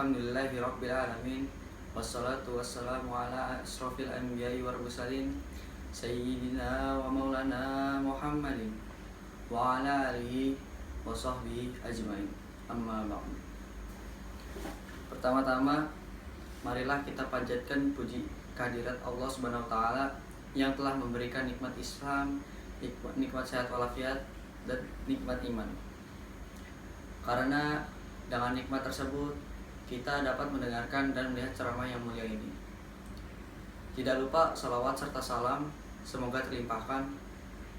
Alhamdulillahi Rabbil Alamin. Wassalatu wassalamu ala asrofil anbiya'i wal mursalin Sayyidina wa maulana Muhammadin wa ala alihi wa sahbihi ajmain. Amma ba'du. Pertama-tama, marilah kita panjatkan puji kehadirat Allah Subhanahu wa taala yang telah memberikan nikmat Islam, nikmat sehat walafiat, dan nikmat iman. Karena dengan nikmat tersebut kita dapat mendengarkan dan melihat ceramah yang mulia ini. Tidak lupa salawat serta salam semoga terlimpahkan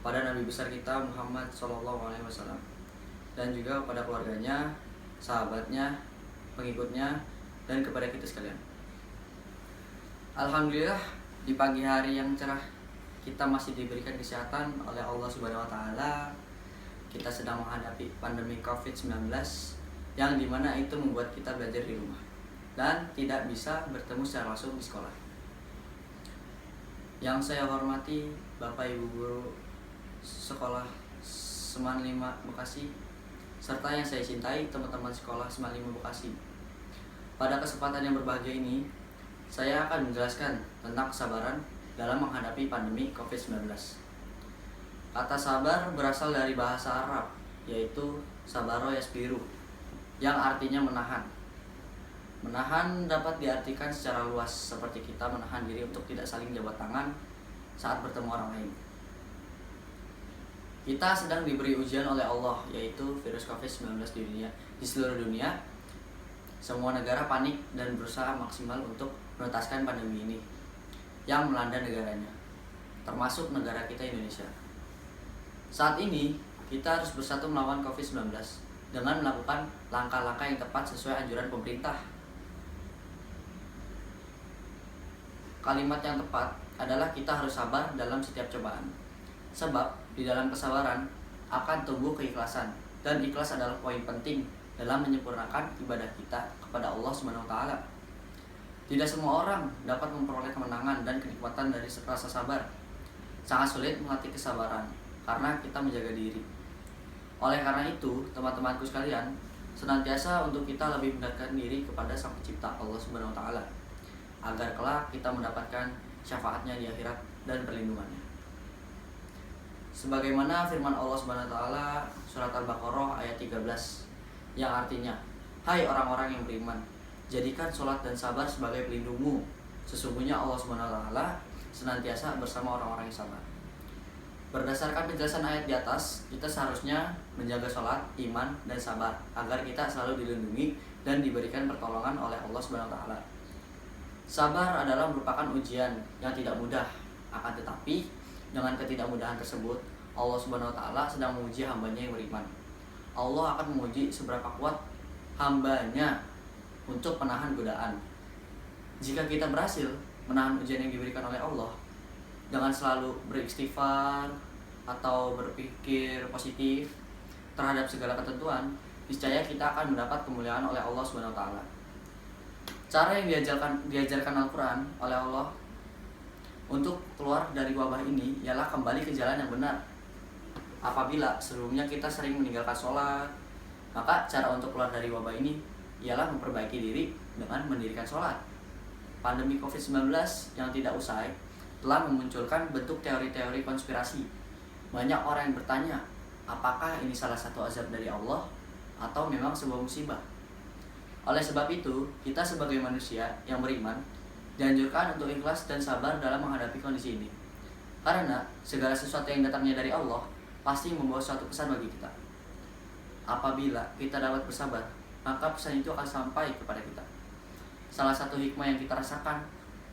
pada Nabi besar kita Muhammad SAW dan juga kepada keluarganya, sahabatnya, pengikutnya, dan kepada kita sekalian. Alhamdulillah, di pagi hari yang cerah kita masih diberikan kesehatan oleh Allah Subhanahu wa taala. Kita sedang menghadapi pandemi Covid-19 yang dimana itu membuat kita belajar di rumah dan tidak bisa bertemu secara langsung di sekolah. Yang saya hormati Bapak Ibu Guru Sekolah Seman 5 Bekasi, serta yang saya cintai teman-teman sekolah Seman 5 Bekasi. Pada kesempatan yang berbahagia ini, saya akan menjelaskan tentang kesabaran dalam menghadapi pandemi Covid-19. Kata sabar berasal dari bahasa Arab, yaitu sabaro yasbiru, yang artinya menahan. Menahan dapat diartikan secara luas, seperti kita menahan diri untuk tidak saling jabat tangan saat bertemu orang lain. Kita sedang diberi ujian oleh Allah, yaitu virus Covid-19 di seluruh dunia. Semua negara panik dan berusaha maksimal untuk menuntaskan pandemi ini yang melanda negaranya, termasuk negara kita Indonesia. Saat ini, kita harus bersatu melawan Covid-19 dengan melakukan langkah-langkah yang tepat sesuai anjuran pemerintah. Kalimat yang tepat adalah kita harus sabar dalam setiap cobaan. Sebab di dalam kesabaran akan tumbuh keikhlasan, dan ikhlas adalah poin penting dalam menyempurnakan ibadah kita kepada Allah Subhanahu wa taala. Tidak semua orang dapat memperoleh kemenangan dan kenikmatan dari rasa sabar. Sangat sulit melatih kesabaran karena kita menjaga diri. Oleh karena itu, teman-temanku sekalian, senantiasa untuk kita lebih mendekatkan diri kepada Sang Pencipta Allah Subhanahu wa taala agar kelak kita mendapatkan syafaatnya di akhirat dan perlindungannya. Sebagaimana firman Allah Subhanahu wa taala surat Al-Baqarah ayat 13 yang artinya, "Hai orang-orang yang beriman, jadikan sholat dan sabar sebagai pelindungmu. Sesungguhnya Allah Subhanahu wa taala senantiasa bersama orang-orang yang sabar." Berdasarkan penjelasan ayat di atas, kita seharusnya menjaga sholat, iman, dan sabar agar kita selalu dilindungi dan diberikan pertolongan oleh Allah Subhanahu wa taala. Sabar adalah merupakan ujian yang tidak mudah, akan tetapi dengan ketidakmudahan tersebut, Allah Subhanahu wa taala sedang menguji hambanya yang beriman. Allah akan menguji seberapa kuat hambanya untuk menahan godaan. Jika kita berhasil menahan ujian yang diberikan oleh Allah dengan selalu beristighfar atau berpikir positif terhadap segala ketentuan, niscaya kita akan mendapat kemuliaan oleh Allah Subhanahu wa taala. Cara yang diajarkan Al-Qur'an oleh Allah untuk keluar dari wabah ini ialah kembali ke jalan yang benar. Apabila sebelumnya kita sering meninggalkan sholat, maka cara untuk keluar dari wabah ini ialah memperbaiki diri dengan mendirikan sholat. Pandemi Covid-19 yang tidak usai telah memunculkan bentuk teori-teori konspirasi. Banyak orang yang bertanya, apakah ini salah satu azab dari Allah atau memang sebuah musibah? Oleh sebab itu, kita sebagai manusia yang beriman dianjurkan untuk ikhlas dan sabar dalam menghadapi kondisi ini. Karena segala sesuatu yang datangnya dari Allah pasti membawa suatu pesan bagi kita. Apabila kita dapat bersabar, maka pesan itu akan sampai kepada kita. Salah satu hikmah yang kita rasakan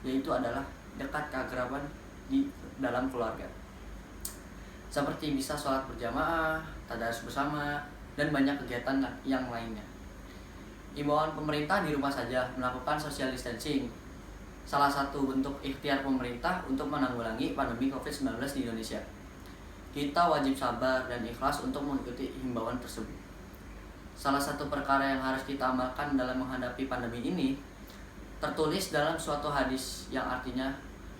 yaitu adalah dekat keakraban di dalam keluarga. Seperti bisa sholat berjamaah, tadarus bersama, dan banyak kegiatan yang lainnya. Imbauan pemerintah di rumah saja melakukan social distancing. Salah satu bentuk ikhtiar pemerintah untuk menanggulangi pandemi Covid-19 di Indonesia. Kita wajib sabar dan ikhlas untuk mengikuti himbauan tersebut. Salah satu perkara yang harus kita amalkan dalam menghadapi pandemi ini tertulis dalam suatu hadis yang artinya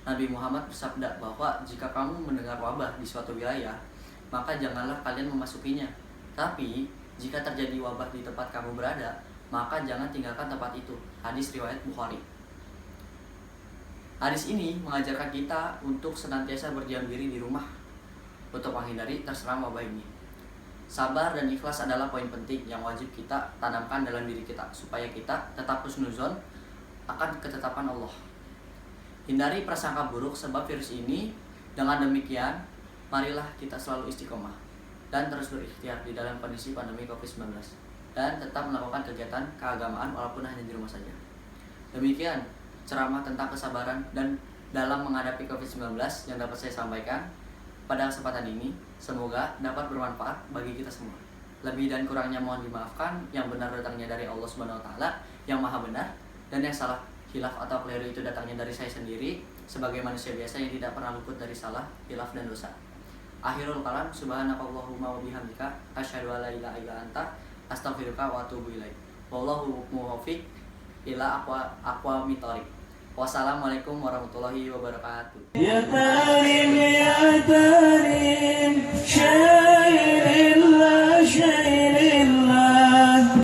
Nabi Muhammad bersabda bahwa jika kamu mendengar wabah di suatu wilayah, maka janganlah kalian memasukinya. Tapi jika terjadi wabah di tempat kamu berada, maka jangan tinggalkan tempat itu. Hadis riwayat Bukhari. Hadis ini mengajarkan kita untuk senantiasa berdiam diri di rumah untuk menghindari terserang wabah ini. Sabar dan ikhlas adalah poin penting yang wajib kita tanamkan dalam diri kita supaya kita tetap husnuzon akan ketetapan Allah. Hindari prasangka buruk sebab virus ini. Dengan demikian, marilah kita selalu istiqomah dan terus berikhtiar di dalam kondisi pandemi COVID-19 dan tetap melakukan kegiatan keagamaan walaupun hanya di rumah saja. Demikian ceramah tentang kesabaran dan dalam menghadapi COVID-19 yang dapat saya sampaikan pada kesempatan ini. Semoga dapat bermanfaat bagi kita semua. Lebih dan kurangnya mohon dimaafkan. Yang benar datangnya dari Allah Subhanahu wa taala yang Maha Benar, dan yang salah, khilaf atau keliru itu datangnya dari saya sendiri sebagai manusia biasa yang tidak pernah luput dari salah, khilaf dan dosa. Akhirul kalam, subhanakallahumma wa bihamdika asyhadu an la ilaha illa anta astaghfiruka wa atubu ilaik. Wallahu muwaffiq ila aqwamit thoriq. Wassalamualaikum warahmatullahi wabarakatuh.